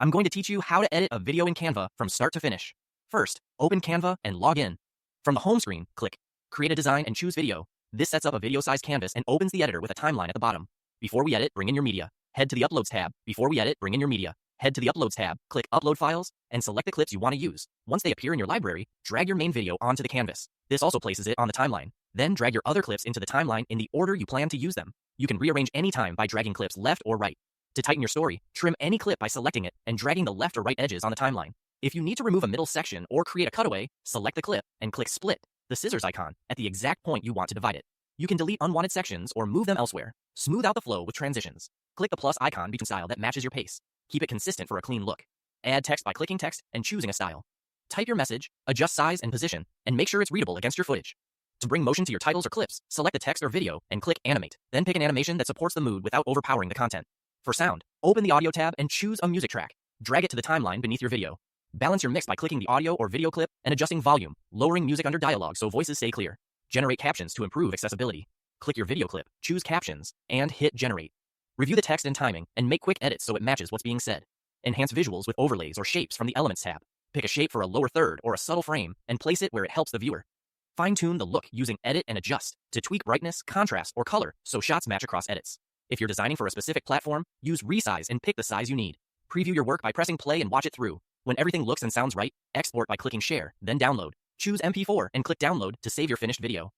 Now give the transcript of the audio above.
I'm going to teach you how to edit a video in Canva from start to finish. First, open Canva and log in. From the home screen, click Create a Design and choose Video. This sets up a video-sized canvas and opens the editor with a timeline at the bottom. Before we edit, bring in your media. Head to the Uploads tab. Before we edit, bring in your media. Head to the Uploads tab, click Upload Files, and select the clips you want to use. Once they appear in your library, drag your main video onto the canvas. This also places it on the timeline. Then drag your other clips into the timeline in the order you plan to use them. You can rearrange any time by dragging clips left or right. To tighten your story, trim any clip by selecting it and dragging the left or right edges on the timeline. If you need to remove a middle section or create a cutaway, select the clip and click Split, the scissors icon, at the exact point you want to divide it. You can delete unwanted sections or move them elsewhere. Smooth out the flow with transitions. Click the plus icon between style that matches your pace. Keep it consistent for a clean look. Add text by clicking text and choosing a style. Type your message, adjust size and position, and make sure it's readable against your footage. To bring motion to your titles or clips, select the text or video and click Animate. Then pick an animation that supports the mood without overpowering the content. For sound, open the audio tab and choose a music track. Drag it to the timeline beneath your video. Balance your mix by clicking the audio or video clip and adjusting volume, lowering music under dialogue so voices stay clear. Generate captions to improve accessibility. Click your video clip, choose Captions, and hit Generate. Review the text and timing, and make quick edits so it matches what's being said. Enhance visuals with overlays or shapes from the Elements tab. Pick a shape for a lower third or a subtle frame, and place it where it helps the viewer. Fine-tune the look using Edit and Adjust to tweak brightness, contrast, or color so shots match across edits. If you're designing for a specific platform, use Resize and pick the size you need. Preview your work by pressing play and watch it through. When everything looks and sounds right, export by clicking Share, then Download. Choose MP4 and click Download to save your finished video.